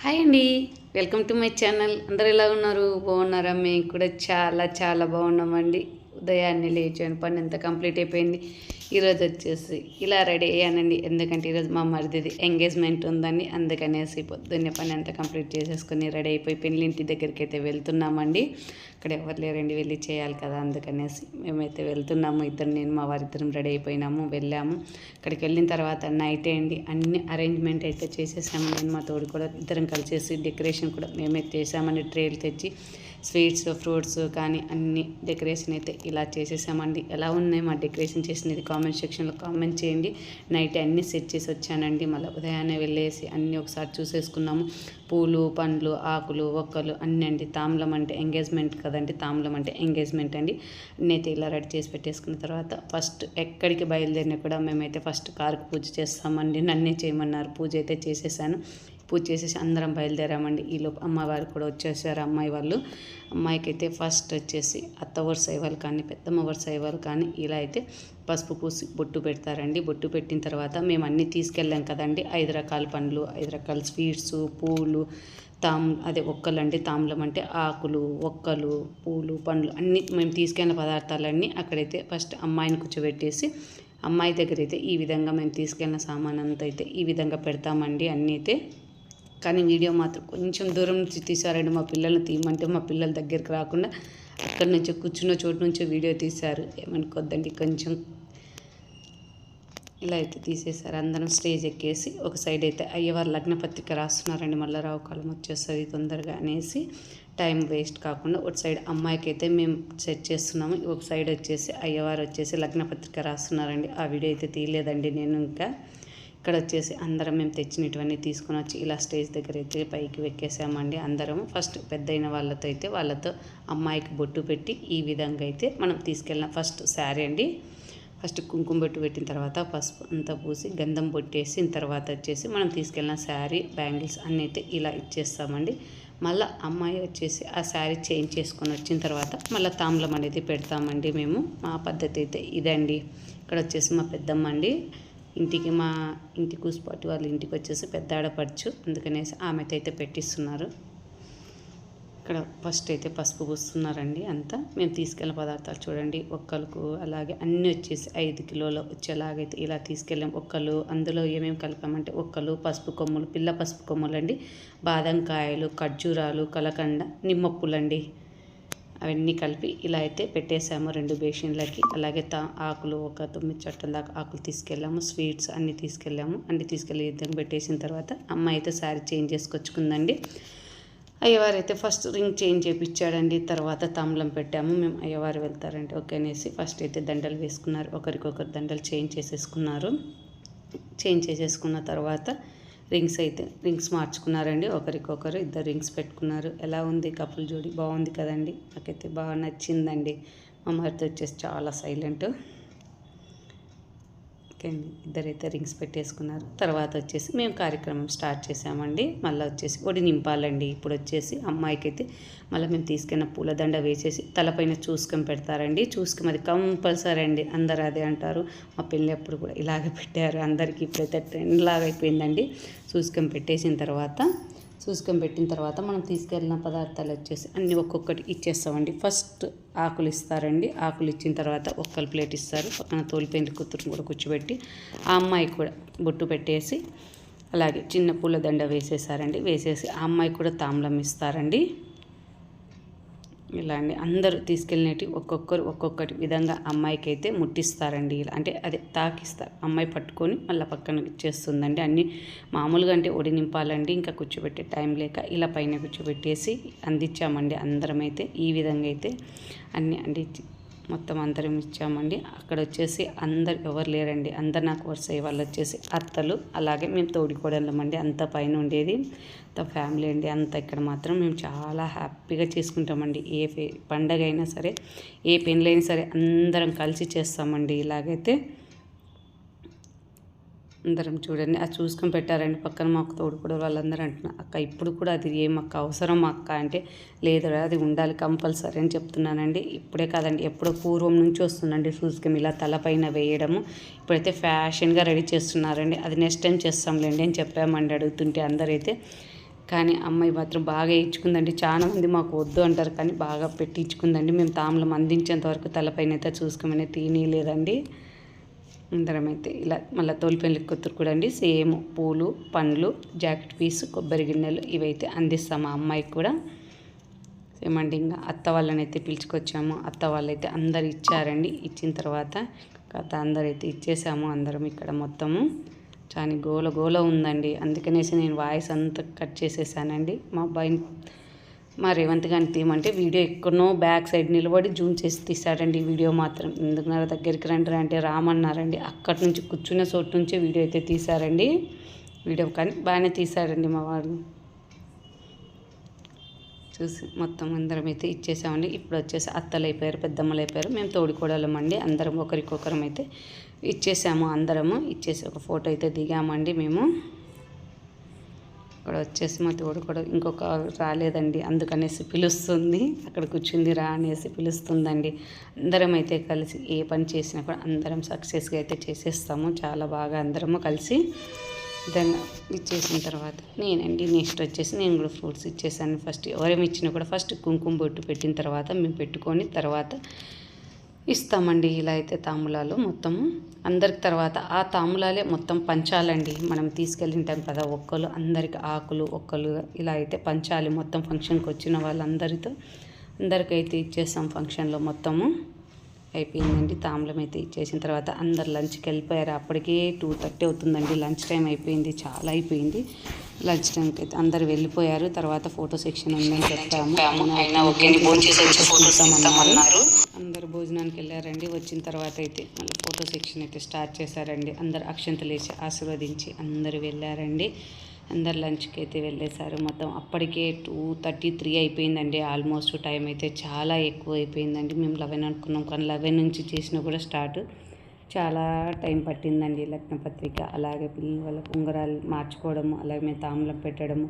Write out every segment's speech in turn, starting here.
Hi అండి. Welcome to my channel. అందరూ ఎలా ఉన్నారు? బాగున్నారా? మేము కూడా చాలా చాలా బాగున్నామండి. ఉదయాన్నే లేచాను, పని అంతా కంప్లీట్ అయిపోయింది. ఈరోజు వచ్చేసి ఇలా రెడీ అయ్యానండి. ఎందుకంటే ఈరోజు మా మరిదిది ఎంగేజ్మెంట్ ఉందండి. అందుకనేసి పొద్దున్నే పని అంతా కంప్లీట్ చేసేసుకొని రెడీ అయిపోయి పెళ్ళింటి దగ్గరికి అయితే వెళ్తున్నామండి. అక్కడ ఎవరు లేరండి, వెళ్ళి చేయాలి కదా, అందుకనేసి మేమైతే వెళ్తున్నాము. నేను మా వారిద్దరం రెడీ అయిపోయినాము, వెళ్ళాము. అక్కడికి వెళ్ళిన తర్వాత నైటే అండి అన్ని అరేంజ్మెంట్ అయితే చేసేసాము. నేను మా తోడు కూడా ఇద్దరం కలిసేసి డెకరేషన్ కూడా మేమే చేసామండి. ట్రేలు తెచ్చి స్వీట్స్ ఫ్రూట్స్ కానీ అన్ని డెకరేషన్ అయితే ఇలా చేసేసామండి. ఎలా ఉన్నాయి మా డెకరేషన్ చేసినది కామెంట్ సెక్షన్లో కామెంట్ చేయండి. నైట్ అన్నీ సెట్ చేసి వచ్చానండి. మళ్ళీ ఉదయాన్నే వెళ్ళేసి అన్నీ ఒకసారి చూసేసుకున్నాము. పూలు, పండ్లు, ఆకులు, ఒక్కలు అన్నీ అండి. తాంబూలం అంటే ఎంగేజ్మెంట్ కదండి, తాంబూలం అంటే ఎంగేజ్మెంట్ అండి. అన్నీ అయితే ఇలా రెడీ చేసి పెట్టేసుకున్న తర్వాత ఫస్ట్ ఎక్కడికి బయలుదేరినా కూడా మేమైతే ఫస్ట్ కారుకు పూజ చేస్తామండి. నన్నే చేయమన్నారు, పూజ అయితే చేసేసాను. పూజ చేసేసి అందరం బయలుదేరామండి. ఈలోపు అమ్మవారు కూడా వచ్చేసారు, అమ్మాయి వాళ్ళు. అమ్మాయికి అయితే ఫస్ట్ వచ్చేసి అత్త వరుస అయ్యేవాళ్ళు కానీ పెద్దమ్మ వరుస అయ్యేవాళ్ళు కానీ ఇలా అయితే పసుపు పూసి బొట్టు పెడతారండి. బొట్టు పెట్టిన తర్వాత మేము అన్నీ తీసుకెళ్ళాం కదండి. 5 రకాల పండ్లు, 5 రకాల స్వీట్స్, పూలు, అదే ఒక్కలండి. తాంబూలం అంటే ఆకులు, ఒక్కలు, పూలు, పండ్లు అన్నీ మేము తీసుకెళ్ళిన పదార్థాలన్నీ అక్కడైతే ఫస్ట్ అమ్మాయిని కూర్చోబెట్టేసి అమ్మాయి దగ్గర అయితే ఈ విధంగా మేము తీసుకెళ్ళిన సామాన్ అంతా అయితే ఈ విధంగా పెడతామండి. అన్నీ అయితే కానీ వీడియో మాత్రం కొంచెం దూరం నుంచి తీశారండి. మా పిల్లల్ని తీయమంటే మా పిల్లల దగ్గరికి రాకుండా అక్కడి నుంచి కూర్చున్న చోటు నుంచే వీడియో తీశారు. ఏమనుకోద్దండి, కొంచెం ఇలా అయితే తీసేశారు. అందరం స్టేజ్ ఎక్కేసి ఒక సైడ్ అయితే అయ్యవారు లగ్నపత్రిక రాస్తున్నారండి. మళ్ళీ రావు కాలం వచ్చేస్తుంది తొందరగా అనేసి టైం వేస్ట్ కాకుండా ఒక సైడ్ అమ్మాయికి అయితే మేము సెట్ చేస్తున్నాము. ఒక సైడ్ వచ్చేసి అయ్యవారు వచ్చేసి లగ్నపత్రిక రాస్తున్నారండి. ఆ వీడియో అయితే తీయలేదండి నేను. ఇంకా ఇక్కడ వచ్చేసి అందరం మేము తెచ్చినటువన్నీ తీసుకొని వచ్చి ఇలా స్టేజ్ దగ్గర అయితే పైకి వెక్కేసామండి. అందరం ఫస్ట్ పెద్దయిన వాళ్ళతో అయితే వాళ్ళతో అమ్మాయికి బొట్టు పెట్టి ఈ విధంగా అయితే మనం తీసుకెళ్ళిన ఫస్ట్ శారీ అండి. ఫస్ట్ కుంకుమ బొట్టు పెట్టిన తర్వాత పసుపు అంతా పూసి గంధం బొట్టేసిన తర్వాత వచ్చేసి మనం తీసుకెళ్ళిన శారీ, బ్యాంగిల్స్ అన్నీ అయితే ఇలా ఇచ్చేస్తామండి. మళ్ళీ అమ్మాయి వచ్చేసి ఆ శారీ చేంజ్ చేసుకొని వచ్చిన తర్వాత మళ్ళీ తాంబూలం అనేది పెడతామండి మేము. మా పద్ధతి అయితే ఇదండి. ఇక్కడ వచ్చేసి మా పెద్దమ్మ అండి. మా ఇంటి కూసిపాటి వాళ్ళ ఇంటికి వచ్చేసి పెద్ద ఆడపడుచు, అందుకనేసి ఆమెతో అయితే పెట్టిస్తున్నారు. ఇక్కడ ఫస్ట్ అయితే పసుపు పూస్తున్నారండి. అంతా మేము తీసుకెళ్ళిన పదార్థాలు చూడండి. ఒక్కలకు అలాగే అన్నీ వచ్చేసి 5 కిలోలు వచ్చేలాగైతే ఇలా తీసుకెళ్ళాం. ఒక్కలు అందులో ఏమేమి కలిపామంటే ఒక్కలు, పసుపు కొమ్ములు, పిల్ల పసుపు కొమ్ములు అండి, బాదం కాయలు, ఖర్జూరాలు, కలకండ, నిమ్మప్పులండి, అవన్నీ కలిపి ఇలా అయితే పెట్టేసాము 2 బేషన్లకి. అలాగే ఆకులు ఒక 9 చట్టల దాకా ఆకులు తీసుకెళ్ళాము. స్వీట్స్ అన్నీ తీసుకెళ్ళాము. అన్నీ తీసుకెళ్ళి ఇద్దరు పెట్టేసిన తర్వాత అమ్మాయి అయితే శారీ చేంజ్ చేసుకొచ్చుకుందండి. అయ్యవారు అయితే ఫస్ట్ రింగ్ చేంజ్ చేయించాడండి. తర్వాత తాంబూలం పెట్టాము. మేము అయ్యవారు వెళ్తారంటే ఓకే అనేసి ఫస్ట్ అయితే దండలు వేసుకున్నారు. ఒకరికొకరు దండలు చేంజ్ చేసేసుకున్నారు. చేంజ్ చేసేసుకున్న తర్వాత రింగ్స్ మార్చుకున్నారండి. ఒకరికొకరు 2 రింగ్స్ పెట్టుకున్నారు. ఎలా ఉంది కపుల్ జోడి? బాగుంది కదండి. నాకైతే బాగా నచ్చిందండి. మా మరిది వచ్చేసి చాలా సైలెంట్. ఓకే అండి, ఇద్దరైతే రింగ్స్ పెట్టేసుకున్నారు. తర్వాత వచ్చేసి మేము కార్యక్రమం స్టార్ట్ చేసామండి. మళ్ళీ వచ్చేసి ఒడి నింపాలండి. ఇప్పుడు వచ్చేసి అమ్మాయికి అయితే మళ్ళీ మేము తీసుకెళ్ళిన పూలదండ వేసేసి తలపైన చూసుకొని పెడతారండి. చూసుకొని అది కంపల్సరీ అండి. అందరు అదే అంటారు. మా పెళ్ళి అప్పుడు కూడా ఇలాగే పెట్టారు. అందరికీ ఇప్పుడైతే ట్రెండ్ లాగా అయిపోయిందండి. చూసుకొని పెట్టిన తర్వాత మనం తీసుకెళ్ళిన పదార్థాలు వచ్చేసి అన్నీ ఒక్కొక్కటి ఇచ్చేస్తామండి. ఫస్ట్ ఆకులు ఇస్తారండి. ఆకులు ఇచ్చిన తర్వాత ఒక్కలు ప్లేట్ ఇస్తారు. పక్కన తోలిపోయిన కూతురుని కూడా కూర్చోబెట్టి ఆ అమ్మాయికి కూడా బొట్టు పెట్టేసి అలాగే చిన్న పూలదండ వేసేసారండి. వేసేసి ఆ అమ్మాయికి కూడా తాంబూలం ఇస్తారండి. ఇలా అండి అందరూ తీసుకెళ్ళినట్టు ఒక్కొక్కటి విధంగా అమ్మాయికి అయితే ముట్టిస్తారండి. ఇలా అంటే అదే తాకిస్తారు. అమ్మాయి పట్టుకొని మళ్ళీ పక్కన ఇచ్చేస్తుందండి. అన్నీ మామూలుగా అంటే ఒడి నింపాలండి. ఇంకా కూర్చోబెట్టే టైం లేక ఇలా పైన కూర్చోబెట్టేసి అందించామండి. అందరం అయితే ఈ విధంగా అయితే అన్నీ అందించి మొత్తం అందరం ఇచ్చామండి. అక్కడ వచ్చేసి అందరు ఎవరు లేరండి. అందరు నాకు వరుస వాళ్ళు వచ్చేసి అత్తలు, అలాగే మేము తోడికోడళ్ళమండి. అంత పైన ఉండేది అంత ఫ్యామిలీ అండి. అంత ఇక్కడ మాత్రం మేము చాలా హ్యాపీగా చేసుకుంటామండి. ఏ పండగ అయినా సరే, ఏ పెళ్ళైనా సరే అందరం కలిసి చేస్తామండి. ఇలాగైతే అందరం చూడండి అది చూసుకొని పెట్టారండి. పక్కన మాకు తోడుకోడు వాళ్ళందరూ అంటున్నారు, అక్క ఇప్పుడు కూడా అది ఏమక్క అవసరం అక్క అంటే, లేదు అది ఉండాలి కంపల్సరీ అని చెప్తున్నానండి. ఇప్పుడే కాదండి, ఎప్పుడో పూర్వం నుంచి వస్తుందండి చూసుకొని ఇలా తలపైన వేయడము. ఇప్పుడైతే ఫ్యాషన్గా రెడీ చేస్తున్నారండి. అది నెక్స్ట్ టైం చేస్తాంలేండి అని చెప్పామండి. అడుగుతుంటే అందరైతే కానీ అమ్మాయి మాత్రం బాగా ఇచ్చుకుందండి. చాలా మంది మాకు వద్దు అంటారు కానీ బాగా పెట్టించుకుందండి. మేము తాంబూలం అందించేంత వరకు తలపైన అయితే చూసుకోమని తీయలేదండి. అందరమైతే ఇలా మళ్ళీ తోలిపెళ్లి కూతురు కూడా అండి సేమ్ పూలు, పండ్లు, జాకెట్ పీసు, కొబ్బరి గిన్నెలు ఇవైతే అందిస్తాము ఆ అమ్మాయికి కూడా. ఏమండి ఇంకా అత్త వాళ్ళని అయితే పిలుచుకొచ్చాము. అత్త వాళ్ళైతే అందరు ఇచ్చారండి. ఇచ్చిన తర్వాత కథ అందరైతే ఇచ్చేసాము. అందరం ఇక్కడ మొత్తము చాలా గోల గోల ఉందండి. అందుకనేసి నేను వాయిస్ అంతా కట్ చేసేసానండి. మా రేవంత్ గారిని తీయమంటే వీడియో ఎక్కడనో బ్యాక్ సైడ్ నిలబడి జూమ్ చేసి తీశాడండి వీడియో మాత్రం. ఎందుకున్నారో దగ్గరికి రండి అంటే రామన్నారండి. అక్కడి నుంచి కూర్చున్న చోటు నుంచే వీడియో అయితే తీశారండి. వీడియో కానీ బాగానే తీశారండి మా వాడు. చూసి మొత్తం అందరం అయితే ఇచ్చేసామండి. ఇప్పుడు వచ్చేసి అత్తలు అయిపోయారు, పెద్దమ్మలు అయిపోయారు. మేము తోడికోడలమండి. అందరం ఒకరికొకరం అయితే ఇచ్చేసాము. అందరము ఇచ్చేసి ఒక ఫోటో అయితే దిగామండి మేము. అక్కడ వచ్చేసి మా తోడుకోడ ఇంకొక రాలేదండి, అందుకనేసి పిలుస్తుంది. అక్కడ కూర్చుంది రా అనేసి పిలుస్తుందండి. అందరం అయితే కలిసి ఏ పని చేసినా కూడా అందరం సక్సెస్గా అయితే చేసేస్తాము. చాలా బాగా అందరము కలిసి విధంగా ఇచ్చేసిన తర్వాత నేనండి నెక్స్ట్ వచ్చేసి నేను కూడా ఫ్రూట్స్ ఇచ్చేసాను. ఫస్ట్ ఎవరేమి ఇచ్చినా కూడా ఫస్ట్ కుంకుమ బొట్టు పెట్టిన తర్వాత మేము పెట్టుకొని తర్వాత ఇస్తామండి. ఇలా అయితే తాంబూలాలు మొత్తము అందరికి తర్వాత ఆ తాంబూలాలే మొత్తం పంచాలండి. మనం తీసుకెళ్ళింటాం కదా ఒక్కలు అందరికి ఆకులు ఒక్కలు ఇలా అయితే పంచాలి. మొత్తం ఫంక్షన్కి వచ్చిన వాళ్ళందరితో అందరికైతే ఇచ్చేస్తాం. ఫంక్షన్లో మొత్తము అయిపోయిందండి. తాంబూలం అయితే ఇచ్చేసిన తర్వాత అందరు లంచ్కి వెళ్ళిపోయారు. అప్పటికే 2:30 అవుతుందండి. లంచ్ టైం అయిపోయింది, చాలా అయిపోయింది. లంచ్ టైంకి అయితే అందరు వెళ్ళిపోయారు. తర్వాత ఫోటో సెక్షన్ ఉందని చెప్పాము. అందరు భోజనానికి వెళ్ళారండి. వచ్చిన తర్వాత అయితే మళ్ళీ ఫోటో సెక్షన్ అయితే స్టార్ట్ చేశారండి. అందరు అక్షంతలు వేసి ఆశీర్వదించి అందరు వెళ్ళారండి. అందరు లంచ్కి అయితే వెళ్ళేశారు. మొత్తం అప్పటికే 2:33 అయిపోయిందండి. ఆల్మోస్ట్ టైం అయితే చాలా ఎక్కువ అయిపోయిందండి. మేము 11 అనుకున్నాం కానీ 11 నుంచి చేసినా కూడా స్టార్ట్ చాలా టైం పట్టిందండి. లగ్నపత్రిక అలాగే పిల్లల వాళ్ళకి ఉంగరాలు మార్చుకోవడము అలాగే మేము తాంబూలం పెట్టడము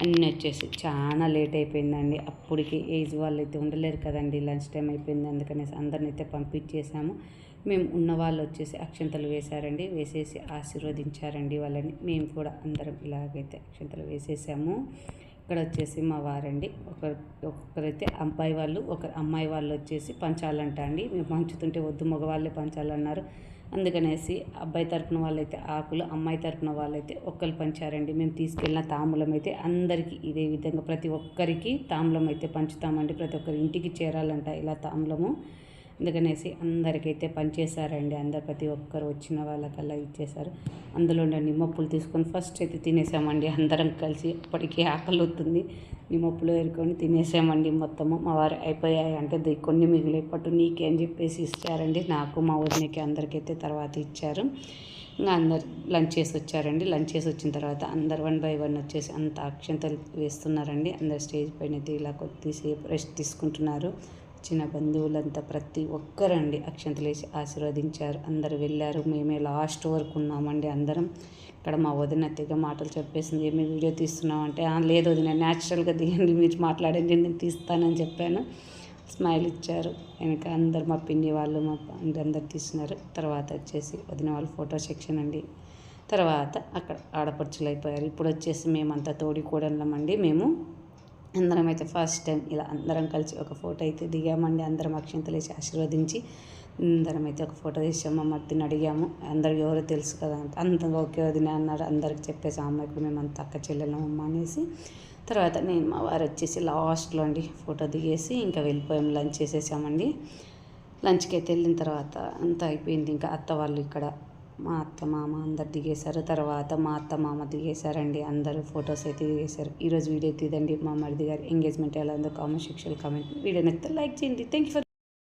అన్నీ వచ్చేసి చాలా లేట్ అయిపోయిందండి. అప్పటికి ఏజ్ వాళ్ళు అయితే ఉండలేరు కదండి. లంచ్ టైం అయిపోయింది, అందుకనేసి అందరిని అయితే పంపించేసాము. మేము ఉన్న వాళ్ళు వచ్చేసి అక్షంతలు వేశారండి. వేసేసి ఆశీర్వదించారండి వాళ్ళని. మేము కూడా అందరం ఇలాగైతే అక్షంతలు వేసేసాము. ఇక్కడ వచ్చేసి మా వారండి ఒక్కొక్కరైతే అబ్బాయి వాళ్ళు ఒకరు అమ్మాయి వాళ్ళు వచ్చేసి పంచాలంట అండి. మేము పంచుతుంటే వద్దు మగవాళ్ళే పంచాలన్నారు. అందుకనేసి అబ్బాయి తరపున వాళ్ళైతే ఆకులు, అమ్మాయి తరపున వాళ్ళైతే ఒక్కరు పంచారండి. మేము తీసుకెళ్ళిన తాంబూలం అయితే అందరికీ ఇదే విధంగా ప్రతి ఒక్కరికి తాంబూలం అయితే పంచుతామండి. ప్రతి ఒక్కరి ఇంటికి చేరాలంట ఇలా తాంబూలము. అందుకనేసి అందరికైతే పనిచేశారండి. అందరు ప్రతి ఒక్కరు వచ్చిన వాళ్ళకల్లా ఇచ్చేశారు. అందులో నిమ్మప్పులు తీసుకొని ఫస్ట్ అయితే తినేసామండి అందరం కలిసి. అప్పటికి ఆకలి అవుతుంది. నిమ్మప్పులు ఏరుకొని తినేసామండి మొత్తము. మా వారు అయిపోయాయి అంటే కొన్ని మిగిలే పట్టు నీకే అని చెప్పేసి ఇచ్చారండి. నాకు మా వదినకి అందరికైతే తర్వాత ఇచ్చారు. ఇంకా అందరు లంచ్ చేసి వచ్చారండి. లంచ్ చేసి వచ్చిన తర్వాత అందరు 1 by 1 వచ్చేసి అంత అక్షంతలు వేస్తున్నారండి. అందరు స్టేజ్ పైన అయితే ఇలా కొద్దిసేపు రెస్ట్ తీసుకుంటున్నారు. చిన్న బంధువులంతా ప్రతి ఒక్కరండి అక్షంతలు వేసి ఆశీర్వదించారు. అందరు వెళ్ళారు. మేమే లాస్ట్ వరకు ఉన్నామండి అందరం. ఇక్కడ మా వదిన తెగ మాటలు చెప్పేసింది. ఏమి వీడియో తీస్తున్నాం అంటే లేదు వదిన న్యాచురల్గా దిగండి, మీరు మాట్లాడండి నేను తీస్తానని చెప్పాను. స్మైల్ ఇచ్చారు. వెనక అందరు మా పిన్ని వాళ్ళు మా అందరు తీస్తున్నారు. తర్వాత వచ్చేసి వదిన వాళ్ళ ఫోటో సెక్షన్ అండి. తర్వాత అక్కడ ఆడపడుచులు అయిపోయారు. ఇప్పుడు వచ్చేసి మేమంతా తోడికోడళ్ళమండి. మేము అందరం అయితే ఫస్ట్ టైం ఇలా అందరం కలిసి ఒక ఫోటో అయితే దిగామండి. అందరం అక్షంతలు వేసి ఆశీర్వదించి అందరం అయితే ఒక ఫోటో తీసాము. మా మర్దిని అడిగాము. అందరికి ఎవరో తెలుసు కదా అంత ఓకే వదిన అన్నారు. అందరికి చెప్పేసి అమ్మాయికి మేము అంత అక్క చెల్లెలం అమ్మ అనేసి. తర్వాత నేను మా వారు వచ్చేసి లాస్ట్లో అండి ఫోటో దిగేసి ఇంకా వెళ్ళిపోయాం. లంచ్ చేసేసామండి. లంచ్కి అయితే వెళ్ళిన తర్వాత అంతా అయిపోయింది. ఇంకా అత్త వాళ్ళు ఇక్కడ మా అత్త మామ అందరు దిగేశారు. తర్వాత మా అత్త మామ దిగేశారండి. అందరూ ఫొటోస్ అయితే దిగేశారు. ఈరోజు వీడియో తీదండి మా మరిది గారి ఎంగేజ్మెంట్ ఎలా ఉందో కామెంట్ సెక్షన్లో కామెంట్. వీడియో నచ్చితే లైక్ చేయండి. Thank you for